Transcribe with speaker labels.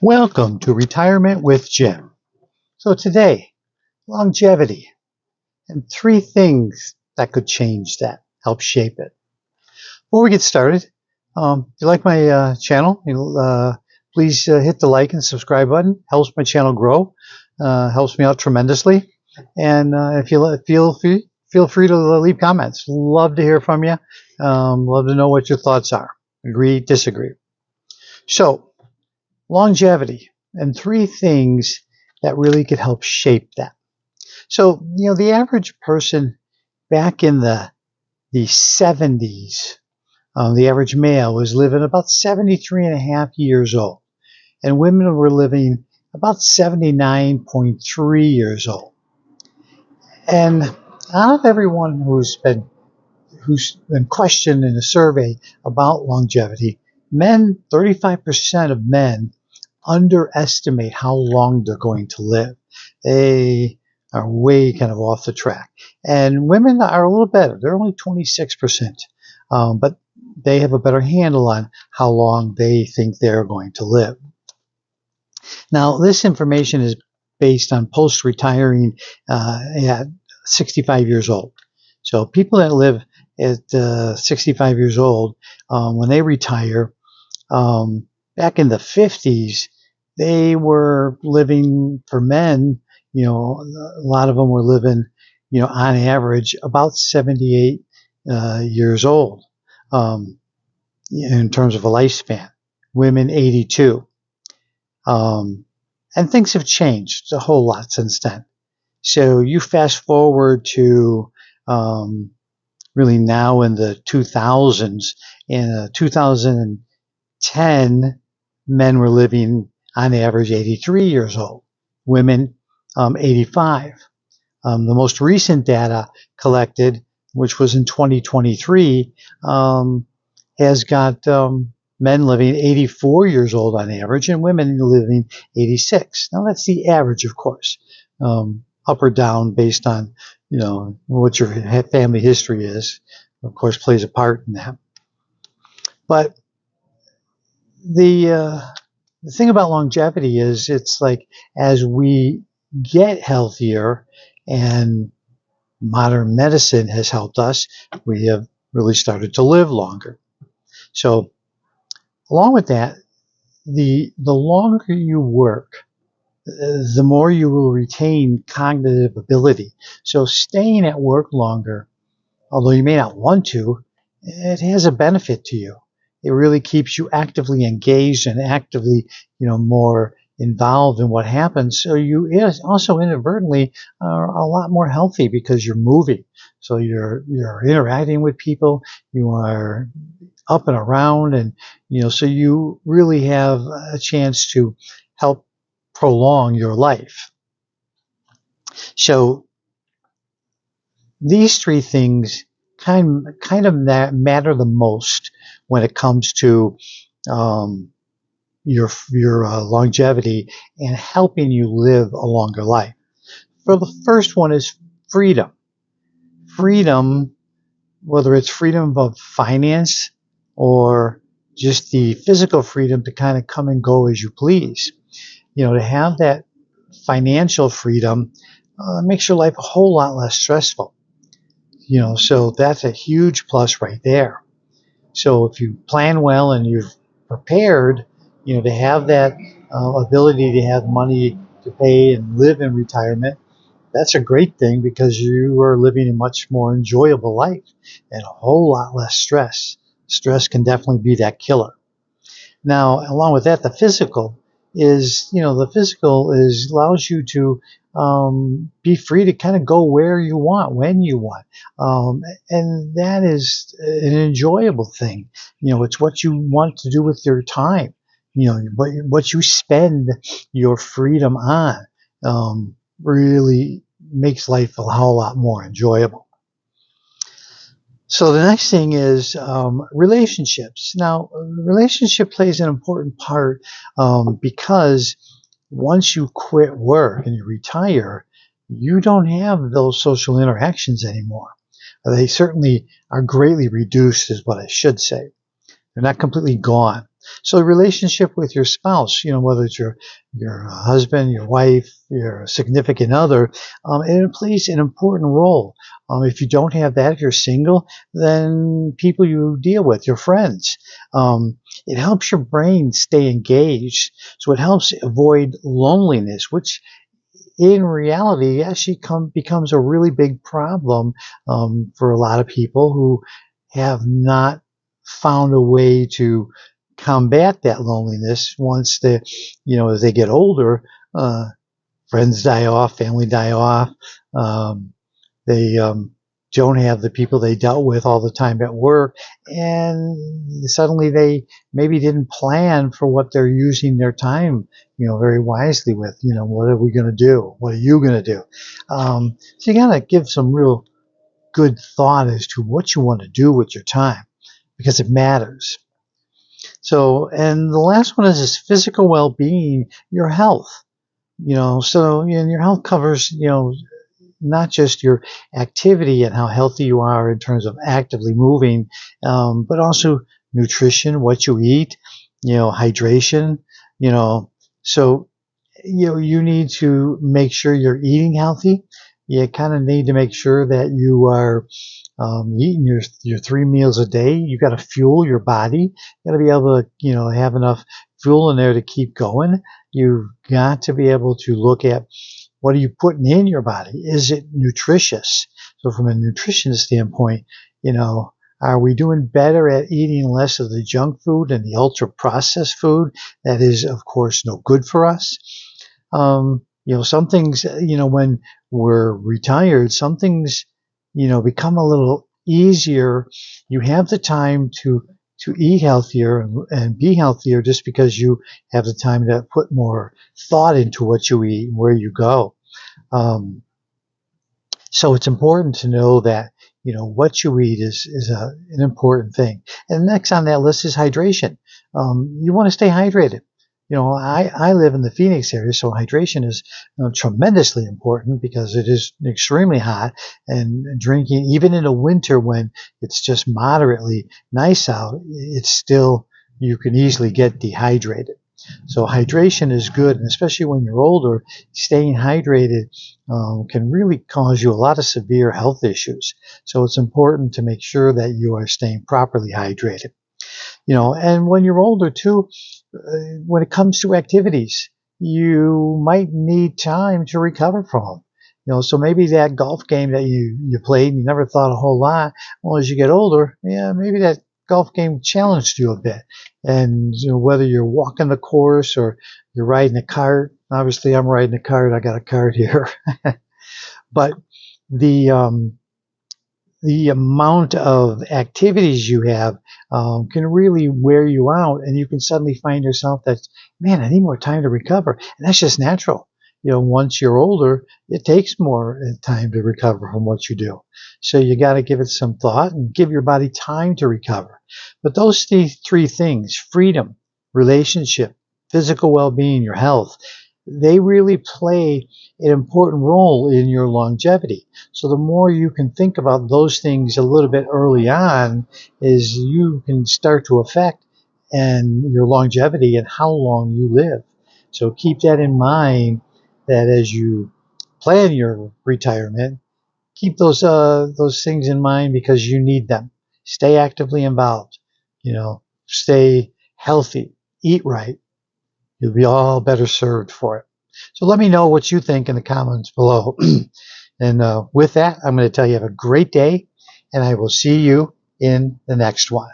Speaker 1: Welcome to Retirement with Jim. So today, longevity and three things that could change that, help shape it. Before we get started, if you like my channel, please hit the like and subscribe button. Helps my channel grow, helps me out tremendously. And if you feel free to leave comments. Love to hear from you. Love to know what your thoughts are. Agree, disagree. So longevity and three things that really could help shape that. So, the average person back in the 70s, the average male was living about 73 and a half years old, and women were living about 79.3 years old. And out of everyone who's been questioned in a survey about longevity, 35% of men underestimate how long they're going to live. They are way kind of off the track. And women are a little better. They're only 26%. But they have a better handle on how long they think they're going to live. Now, this information is based on post-retiring at 65 years old. So people that live at 65 years old, when they retire, back in the 50s, they were living, for men, a lot of them were living, on average about 78 years old in terms of a lifespan. Women, 82. And things have changed a whole lot since then. So you fast forward to really now in the 2000s. In 2010, men were living on average 83 years old, women 85. The most recent data collected, which was in 2023, has got men living 84 years old on average and women living 86. Now that's the average, of course, up or down based on what your family history is. Of course, plays a part in that. But the thing about longevity is it's like as we get healthier and modern medicine has helped us, we have really started to live longer. So along with that, the longer you work, the more you will retain cognitive ability. So staying at work longer, although you may not want to, it has a benefit to you. It really keeps you actively engaged and actively, more involved in what happens. So you also inadvertently are a lot more healthy because you're moving. So you're interacting with people. You are up and around, and so you really have a chance to help prolong your life. So these three things kind of matter the most when it comes to your longevity and helping you live a longer life. For the first one is freedom. Freedom, whether it's freedom of finance or just the physical freedom to kind of come and go as you please. To have that financial freedom makes your life a whole lot less stressful. So that's a huge plus right there. So if you plan well and you've prepared, to have that ability to have money to pay and live in retirement, that's a great thing because you are living a much more enjoyable life and a whole lot less stress. Stress can definitely be that killer. Now, along with that, the physical allows you to be free to kind of go where you want, when you want. And that is an enjoyable thing. It's what you want to do with your time, what you spend your freedom on, really makes life a whole lot more enjoyable. So the next thing is relationships. Now, relationship plays an important part because once you quit work and you retire, you don't have those social interactions anymore. They certainly are greatly reduced, is what I should say. They're not completely gone. So the relationship with your spouse, whether it's your husband, your wife, your significant other, it plays an important role. If you don't have that, if you're single, then people you deal with, your friends, it helps your brain stay engaged. So it helps avoid loneliness, which in reality actually becomes a really big problem for a lot of people who have not found a way to combat that loneliness once as they get older. Friends die off, family die off. They don't have the people they dealt with all the time at work, and suddenly they maybe didn't plan for what they're using their time, very wisely with. What are we going to do? What are you going to do? So you got to give some real good thought as to what you want to do with your time, because it matters. So, and the last one is physical well-being, your health. And your health covers, not just your activity and how healthy you are in terms of actively moving, but also nutrition, what you eat, hydration, so, you need to make sure you're eating healthy. You kind of need to make sure that you are eating your 3 meals a day. You got to fuel your body. You got to be able to, have enough fuel in there to keep going. You've got to be able to look at what are you putting in your body? Is it nutritious? So from a nutrition standpoint, are we doing better at eating less of the junk food and the ultra processed food that is, of course, no good for us? Some things, when we're retired, some things, become a little easier. You have the time to eat healthier and be healthier just because you have the time to put more thought into what you eat and where you go. So it's important to know that, what you eat is an important thing. And next on that list is hydration. You want to stay hydrated. I live in the Phoenix area, so hydration is tremendously important because it is extremely hot, and drinking, even in the winter when it's just moderately nice out, it's still, you can easily get dehydrated. So hydration is good, and especially when you're older, staying hydrated can really cause you a lot of severe health issues. So it's important to make sure that you are staying properly hydrated. And when you're older too, when it comes to activities, you might need time to recover from them. So maybe that golf game that you played and you never thought a whole lot. Well, as you get older, maybe that golf game challenged you a bit. And whether you're walking the course or you're riding a cart, obviously I'm riding a cart. I got a cart here, but the amount of activities you have can really wear you out, and you can suddenly find yourself that, man, I need more time to recover. And that's just natural. Once you're older, it takes more time to recover from what you do. So you got to give it some thought and give your body time to recover. But those three things, freedom, relationship, physical well-being, your health, they really play an important role in your longevity. So the more you can think about those things a little bit early on, is you can start to affect and your longevity and how long you live. So keep that in mind, that as you plan your retirement, keep those things in mind, because you need them. Stay actively involved. Stay healthy, eat right. You'll be all better served for it. So let me know what you think in the comments below. And with that, I'm going to tell you have a great day, and I will see you in the next one.